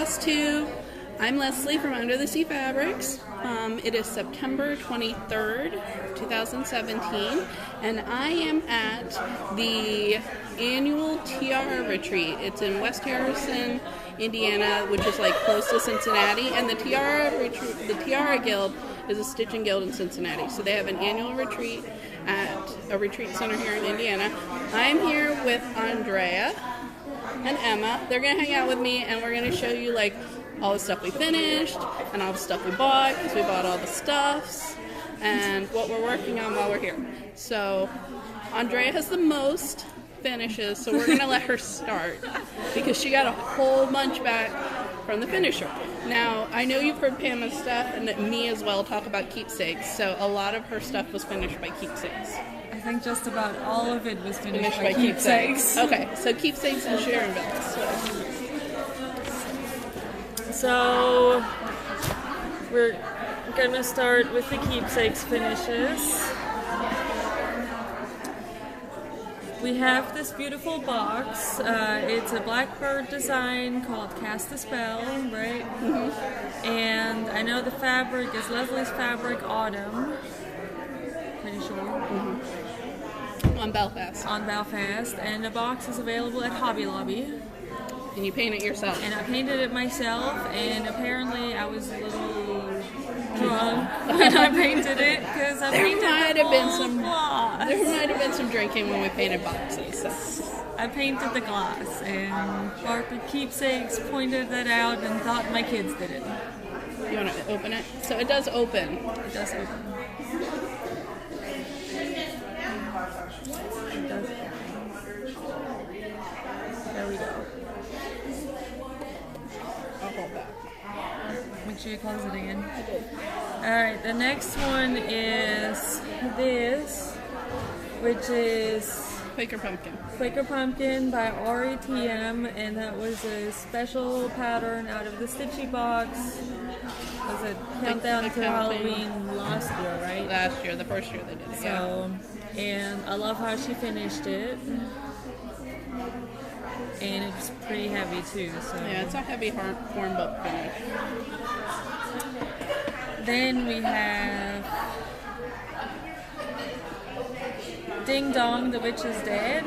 Flosstube. I'm Leslie from Under the Sea Fabrics. It is September 23rd, 2017, and I am at the annual Tiara retreat. It's in West Harrison, Indiana, which is like close to Cincinnati, and the Tiara Guild is a stitching guild in Cincinnati. So they have an annual retreat at a retreat center here in Indiana. I'm here with Andrea and Emma. They're going to hang out with me, and we're going to show you like all the stuff we finished and all the stuff we bought, because we bought all the stuffs, and what we're working on while we're here. So Andrea has the most finishes, so we're going to let her start because she got a whole bunch back from the finisher. Now, I know you've heard Pam's stuff and me as well talk about keepsakes, so a lot of her stuff was finished by keepsakes. I think just about all of it was finished by keepsakes. Okay, so keepsakes and sharing belts. So we're gonna start with the keepsakes finishes. We have this beautiful box. It's a blackbird design called Cast a Spell, right? Mm-hmm. And I know the fabric is Leslie's Fabric Autumn. Pretty sure. Mm-hmm. On Belfast. On Belfast. And the box is available at Hobby Lobby. And you paint it yourself. And I painted it myself, and apparently I was a little drunk when I painted it, because I painted the glass. There might have been some drinking when we painted boxes. So. I painted the glass, and Barker Keepsakes pointed that out and thought my kids did it. You want to open it? So it does open. It does open. It does open. There we go. I'll hold that. Make sure you close it again. Alright, the next one is this, which is Quaker Pumpkin. Quaker Pumpkin by RETM, and that was a special pattern out of the Stitchy box. Was it Countdown to Halloween last year, right? Last year, the first year they did it. So, and I love how she finished it. And it's pretty heavy too. So yeah, it's a heavy horn book finish. Then we have Ding Dong, the Witch is Dead.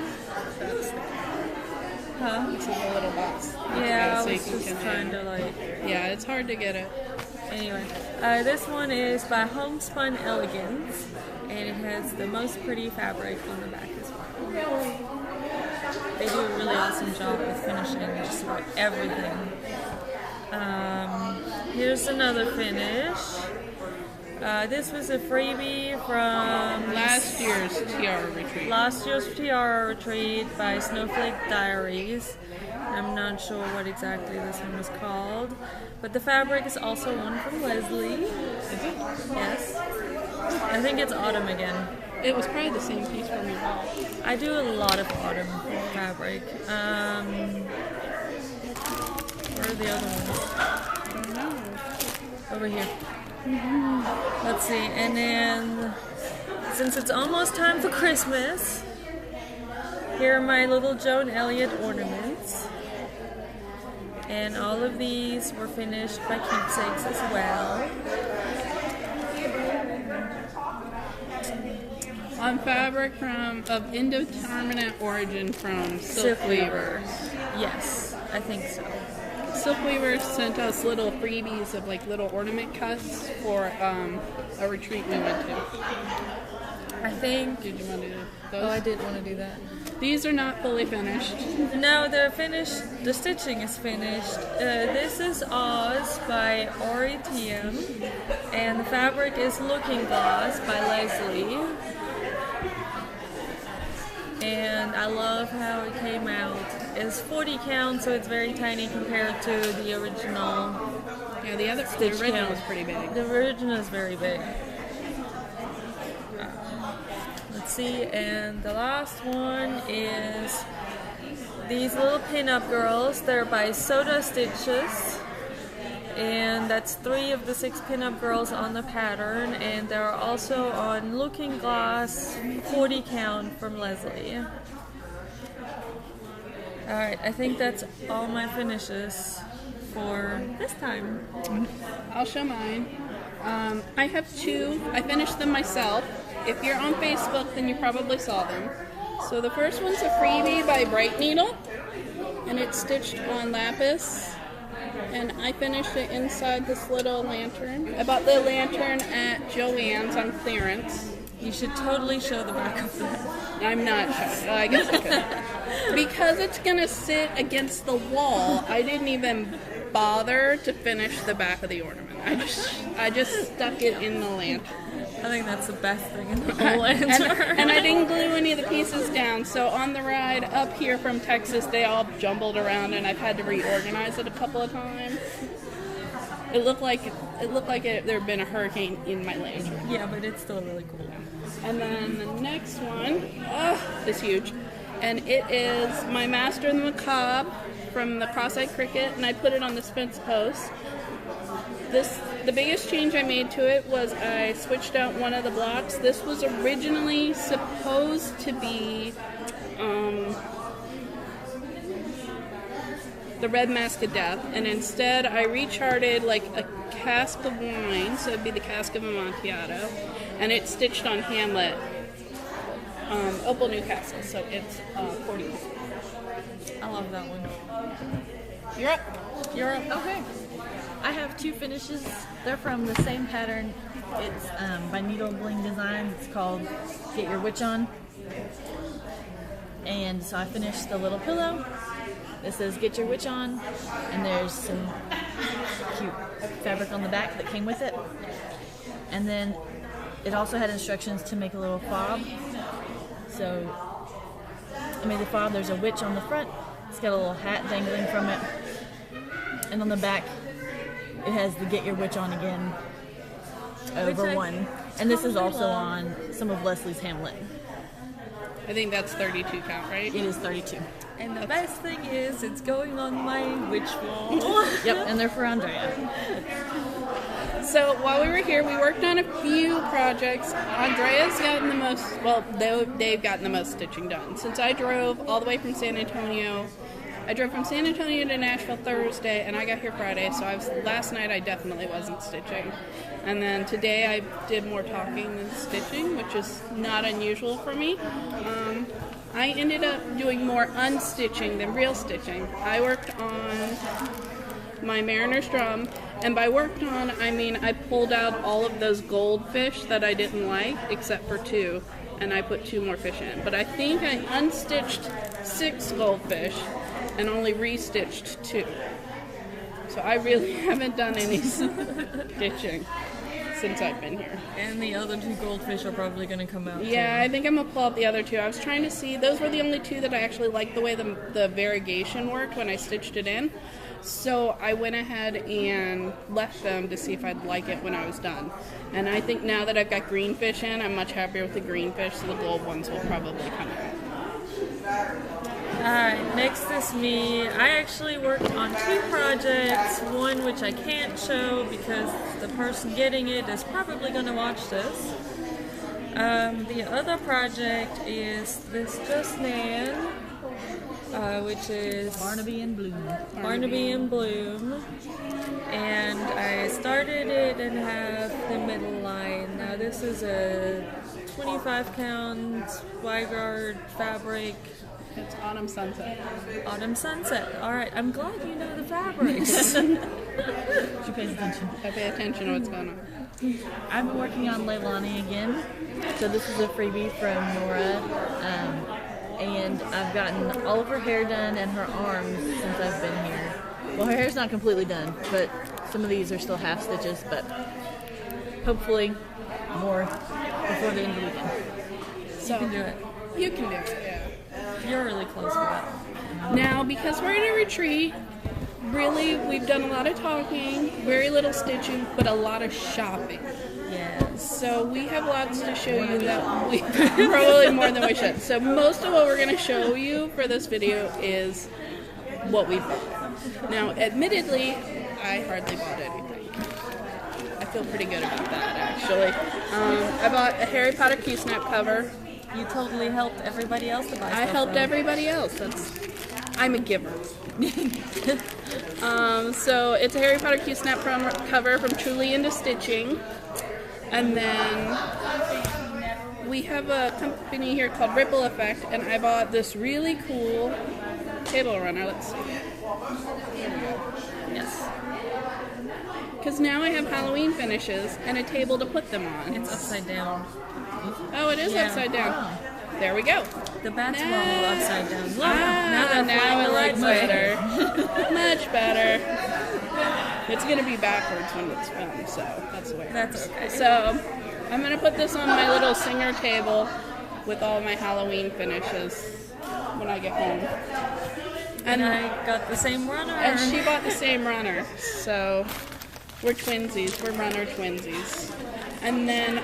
Huh? This is a little box. Yeah, I was just trying to like... Yeah, it's hard to get it. Anyway, this one is by Homespun Elegance, and it has the most pretty fabric on the back as well. They do a really awesome job with finishing just about everything. Here's another finish. This was a freebie from last year's Tiara retreat. Last year's Tiara retreat by Snowflake Diaries. I'm not sure what exactly this one was called, but the fabric is also one from Leslie. Is it? Yes. I think it's autumn again. It was probably the same piece from me. I do a lot of autumn fabric. Where are the other ones? I don't know. Over here. Let's see. And then, since it's almost time for Christmas, here are my little Joan Elliott ornaments. And all of these were finished by keepsakes as well. On fabric of indeterminate origin from Silk Weavers. Yes, I think so. Silk Weavers sent us little freebies of like little ornament cuts for a retreat we went to. I think... Did you want to do those? Oh, I did want to do that. These are not fully finished. No, they're finished. The stitching is finished. This is Oz by RETM, and the fabric is Looking Glass by Leslie. And I love how it came out. It's 40 count, so it's very tiny compared to the original. Yeah, the original was pretty big. The original is very big. Let's see, and the last one is these little pin-up girls. They're by Soda Stitches. And that's 3 of the 6 pin-up girls on the pattern, and they're also on Looking Glass 40 count from Leslie. Alright, I think that's all my finishes for this time? I'll show mine. I have two. I finished them myself. If you're on Facebook, then you probably saw them. So the first one's a freebie by Bright Needle, and it's stitched on lapis. And I finished it inside this little lantern. I bought the lantern at Joann's on clearance. You should totally show the back of that. I'm not sure. I guess I could. Because it's going to sit against the wall, I didn't even bother to finish the back of the ornament. I just stuck it in the lantern. I think that's the best thing in the whole lantern. and I didn't glue any of the pieces down, so on the ride up here from Texas, they all jumbled around, and I've had to reorganize it a couple of times. It looked like there had been a hurricane in my lantern. Yeah, but it's still really cool. And then the next one is huge, and it is my Master of the Macabre from the Cross-Eyed Cricket, and I put it on this fence post. The biggest change I made to it was I switched out one of the blocks. This was originally supposed to be the Red Mask of Death, and instead I recharted like a cask of wine, so it'd be the cask of Amontillado, and it's stitched on Hamlet, Opal Newcastle, so it's 40. I love that one. You're up. You're up. Okay. I have two finishes. They're from the same pattern. It's by Needle Bling Design. It's called Get Your Witch On. And so I finished the little pillow. It says Get Your Witch On. And there's some cute fabric on the back that came with it. And then it also had instructions to make a little fob. So I made the fob. There's a witch on the front. It's got a little hat dangling from it. And on the back, it has the Get Your Witch On Again over one. And this is also on some of Leslie's Hamlet. I think that's 32 count, right? It is 32. And the best thing is, it's going on my witch wall. Yep, and they're for Andrea. So while we were here, we worked on a few projects. Andrea's gotten the most, well, they've gotten the most stitching done. Since I drove all the way from San Antonio, I drove from San Antonio to Nashville Thursday, and I got here Friday, so last night I definitely wasn't stitching. And then today I did more talking than stitching, which is not unusual for me. I ended up doing more unstitching than real stitching. I worked on my Mariner's Drum, and by worked on, I mean I pulled out all of those goldfish that I didn't like, except for two, and I put 2 more fish in. But I think I unstitched 6 goldfish and only restitched 2. So I really haven't done any stitching since I've been here. And the other 2 goldfish are probably going to come out. Yeah, too. I think I'm going to pull out the other 2. I was trying to see, those were the only 2 that I actually liked the way the variegation worked when I stitched it in. So I went ahead and left them to see if I'd like it when I was done. And I think now that I've got green fish in, I'm much happier with the green fish, so the gold ones will probably come out. Alright, next is me. I actually worked on 2 projects, one which I can't show because the person getting it is probably going to watch this. The other project is this Just Nan, which is Barnaby in Bloom. Barnaby in Bloom. And I started it and have the middle line. Now this is a 25 count Weigard fabric. It's Autumn Sunset. Autumn Sunset. Alright, I'm glad you know the fabrics. She pays attention. I pay attention to what's going on. I've been working on Leilani again. So this is a freebie from Nora. And I've gotten all of her hair done and her arms since I've been here. Well, her hair's not completely done, but some of these are still half stitches, but hopefully more before the end of the weekend. You can do it. You can do it, yeah. You're really close with that. Now, because we're in a retreat, really, we've done a lot of talking, very little stitching, but a lot of shopping. Yeah. So we have lots to show you that we probably more than we should. So most of what we're going to show you for this video is what we bought. Now, admittedly, I hardly bought anything. I feel pretty good about that, actually. I bought a Harry Potter Q-Snap cover. You totally helped everybody else to buy stuff. I helped everybody else. I'm a giver. So it's a Harry Potter Q Snap cover from Truly Into Stitching. And then we have a company here called Ripple Effect, and I bought this really cool table runner. Let's see. Yes. Because now I have Halloween finishes and a table to put them on. It's upside down. Oh, it is Yeah. upside down. There we go. The bats were all upside down. Look, Now it looks way. better. Much better. It's going to be backwards when it's filmed, so that's the way it That's works. okay. So I'm going to put this on my little singer table with all my Halloween finishes when I get home. And I got the same runner. And she bought the same runner, so we're twinsies. We're runner twinsies. And then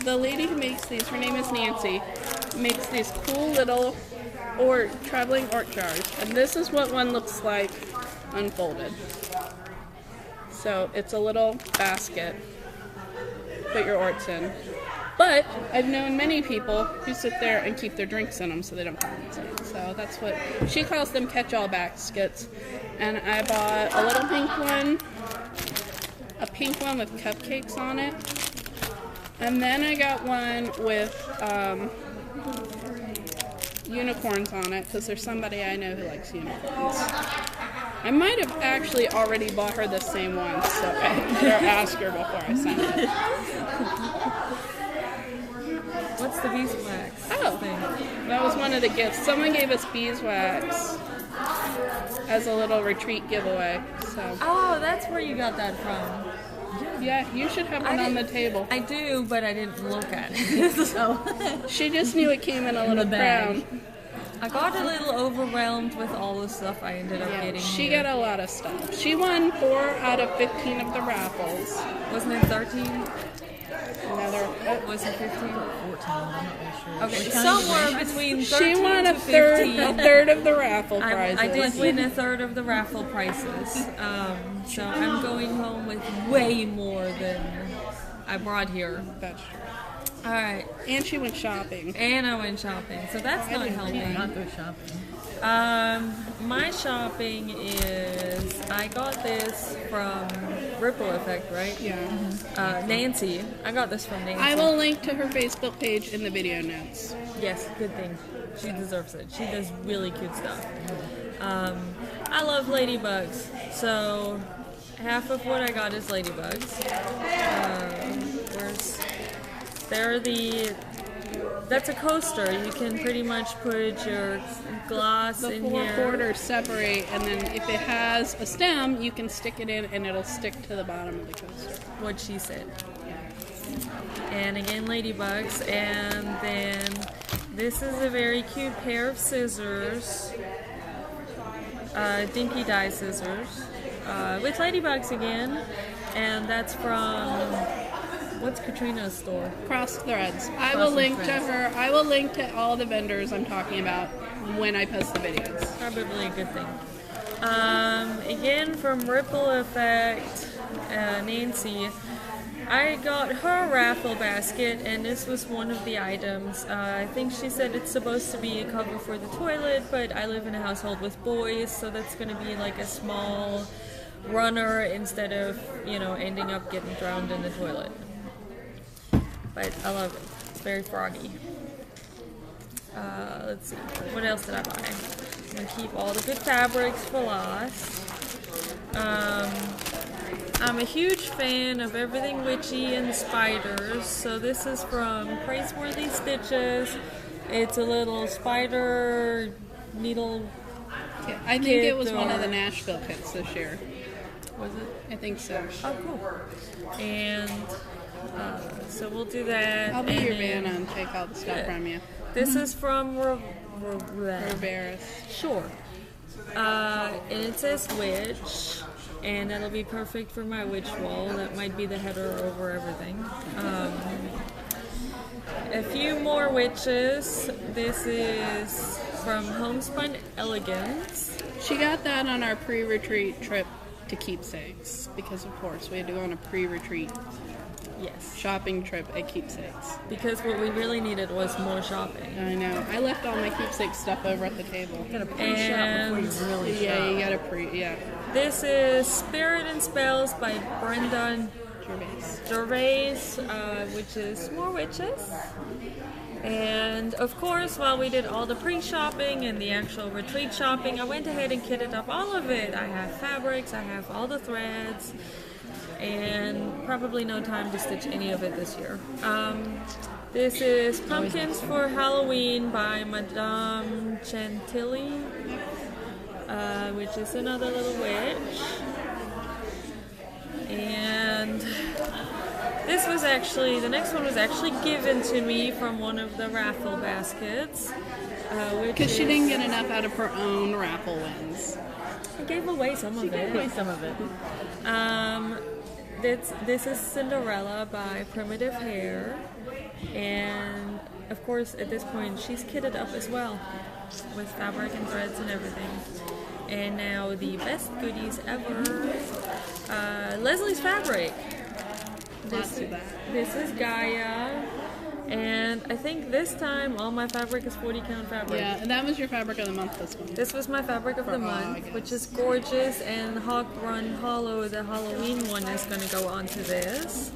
the lady who makes these, her name is Nancy, makes these cool little traveling orc jars. And this is what one looks like unfolded. So it's a little basket, put your orcs in. But I've known many people who sit there and keep their drinks in them so they don't fall insane. So that's what she calls them, catch-all baskets. And I bought a little pink one with cupcakes on it. And then I got one with unicorns on it because there's somebody I know who likes unicorns. I might have actually already bought her the same one, so I better ask her before I send it. What's the beeswax thing? That was one of the gifts. Someone gave us beeswax as a little retreat giveaway. So Oh, that's where you got that from. yeah, you should have one on the table. I do, but I didn't look at it. So She just knew it came in a little bag. crown. I got a little overwhelmed with all the stuff I ended up getting. She here. got a lot of stuff. She won 4 out of 15 of the raffles. Wasn't it 13? Was it 15? 14, I'm not really sure. Okay, Which somewhere kind? between 13 She won to a third 15. of the raffle prizes. I did win a third of the raffle prices. So I'm going home with way more than I brought here. That's true. All right, And she went shopping. and I went shopping, so that's not helping. Not go shopping. My shopping is I got this from Ripple Effect, right? Yeah. Nancy. I got this from Nancy. I will link to her Facebook page in the video notes. Yes, good thing. She deserves it. She does really cute stuff. I love ladybugs, so half of what I got is ladybugs. That's a coaster. You can pretty much put your glass The in 4 here. quarters separate, and then if it has a stem, you can stick it in, and it'll stick to the bottom of the coaster. What she said. And again, ladybugs. And then this is a very cute pair of scissors. Dinky dye scissors. With ladybugs again. And that's from... What's Katrina's store? Cross Threads. I will link to her. I will link to all the vendors I'm talking about when I post the videos. Probably a good thing. Again, from Ripple Effect, Nancy, I got her raffle basket, and this was one of the items. I think she said it's supposed to be a cover for the toilet, but I live in a household with boys, so that's going to be like a small runner instead of, ending up getting drowned in the toilet. But I love it. It's very froggy. Let's see. What else did I buy? I'm going to keep all the good fabrics for last. I'm a huge fan of everything witchy and spiders. So this is from Praiseworthy Stitches. It's a little spider needle. I think Kit it was one of or- the Nashville kits this year. Was it? I think so. Oh, cool. And so we'll do that. I'll be and your then Vanna and take all the stuff from you. This is from Rivera's. Sure. And it says witch, and that'll be perfect for my witch wall. That might be the header over everything. A few more witches. This is from Homespun Elegance. She got that on our pre-retreat trip to Keepsakes because, of course, we had to go on a pre-retreat Yes. shopping trip at Keepsakes. Because what we really needed was more shopping. I know. I left all my Keepsake stuff over at the table. You gotta pre-shop before you really shop. Yeah, you gotta yeah. This is Spirit and Spells by Brenda Gervais, which is more witches. And of course, while we did all the pre-shopping and the actual retreat shopping, I went ahead and kitted up all of it. I have fabrics, I have all the threads, and probably no time to stitch any of it this year. This is Pumpkins for Halloween by Madame Chantilly, which is another little witch. And this was actually, the next one was actually given to me from one of the raffle baskets. Because she didn't get enough out of her own raffle wins. I gave away some of it. Gave away some of it. This is Cinderella by Primitive Hair. And of course, at this point, she's kitted up as well with fabric and threads and everything. And now the best goodies ever, Leslie's Fabric. This is Gaia, and I think this time all my fabric is 40 count fabric. Yeah, and that was your fabric of the month this one. This was my fabric of the month, which is gorgeous, and Hawk Run Hollow, the Halloween one, is going to go onto this.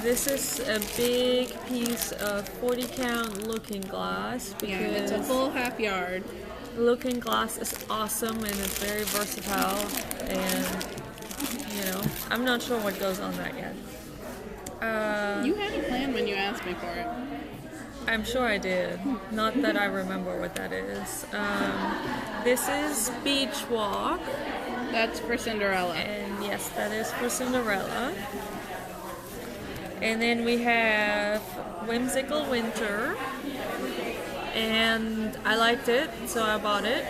This is a big piece of 40 count looking glass, because it's a full half yard. Looking glass is awesome and it's very versatile, and you know, I'm not sure what goes on that yet. You had a plan when you asked me for it. I'm sure I did. Not that I remember what that is. This is Beach Walk. That's for Cinderella. And yes, that is for Cinderella. And then we have Whimsical Winter. And I liked it, so I bought it.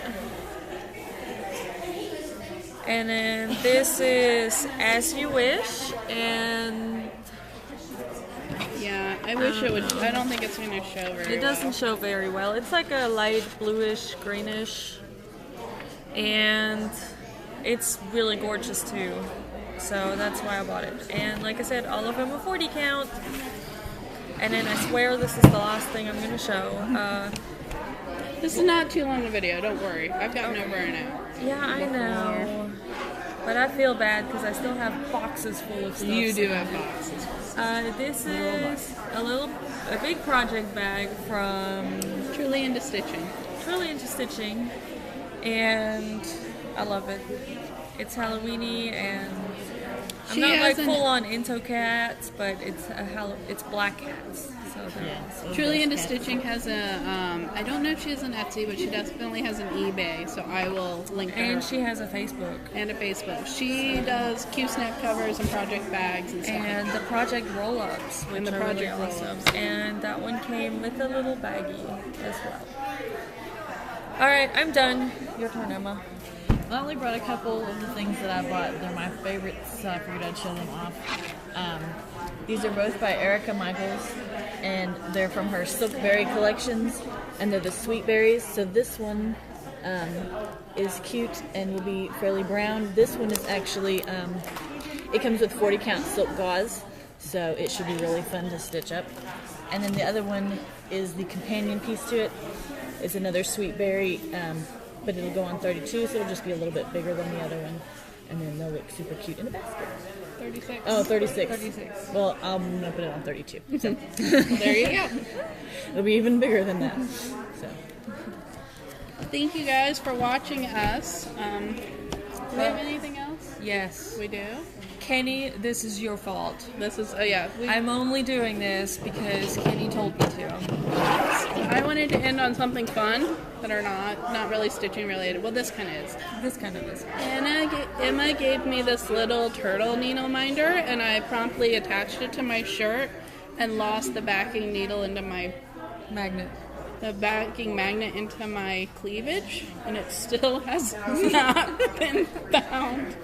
And then this is As You Wish, and yeah, I wish it would. I don't think it's going to show very well. It doesn't show very well. It's like a light bluish, greenish, and it's really gorgeous too. So that's why I bought it. And like I said, all of them are 40 count. And then I swear this is the last thing I'm going to show. This is not too long a video, don't worry. I've gotten over it now. Yeah, I know. But I feel bad because I still have boxes full of stuff. You do have boxes. This is a big project bag from Truly Into Stitching. Truly Into Stitching, and I love it. It's Halloweeny, and I'm not like full on into cats, but it's black cats. So Yeah. Truly Into Stitching has a, I don't know if she has an Etsy, but she definitely has an eBay, so I will link her. And she has a Facebook. And a Facebook. She does Q-snap covers and project bags and stuff. And the project roll-ups, which are really awesome. And that one came with a little baggie as well. Alright, I'm done. Your turn, Emma. I only brought a couple of the things that I bought. They're my favorites, so I figured I'd show them off. These are both by Erica Michaels, and they're from her Silkberry collections, and they're the sweet berries. So this one is cute and will be fairly brown. This one is actually, it comes with 40 count silk gauze, so it should be really fun to stitch up. And then the other one is the companion piece to it. It's another sweet berry, but it'll go on 32, so it'll just be a little bit bigger than the other one. And then they'll look super cute in the basket. 36. Oh, 36. 36. Well, I'm going to put it on 32. So. There you go. It'll be even bigger than that. So. Thank you guys for watching us. Do we have anything else? Yes. We do? Kenny, this is your fault. This is, oh yeah. I'm only doing this because Kenny told me to. I wanted to end on something fun, but are not really stitching related. Well, this kind of is. This kind of is. Emma gave me this little turtle needle minder, and I promptly attached it to my shirt and lost the backing needle into my magnet. The backing magnet into my cleavage, and it still has not been found.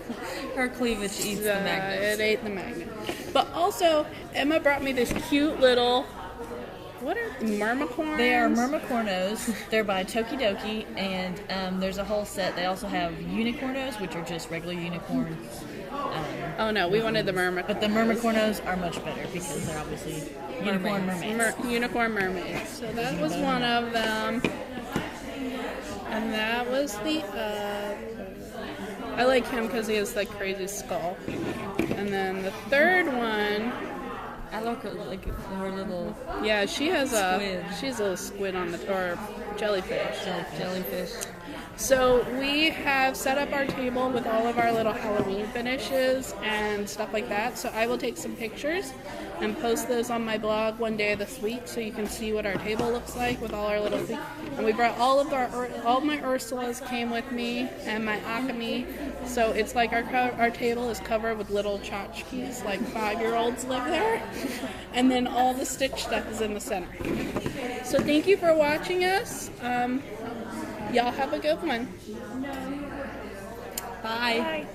Her cleavage eats the magnet. It ate the magnet. But also, Emma brought me this cute little What are myrmicorns? They are myrmicornos. They're by Tokidoki, and there's a whole set. They also have unicornos, which are just regular unicorns. Oh no, we wanted the myrmicorns. But the myrmicornos are much better because they're obviously unicorn mermaids. Unicorn mermaids. So that was one of them. And that was the I like him because he has like crazy skull. And then the third one, I look like her little yeah, she's a little squid on the or jellyfish. jellyfish. So we have set up our table with all of our little Halloween finishes and stuff like that. So I will take some pictures and post those on my blog one day this week so you can see what our table looks like with all our little things. And we brought all my Ursulas came with me and my Akami. So it's like our table is covered with little tchotchkes, like 5-year-olds live there. And then all the Stitch stuff is in the center. So thank you for watching us. Y'all have a good one. Bye. Bye.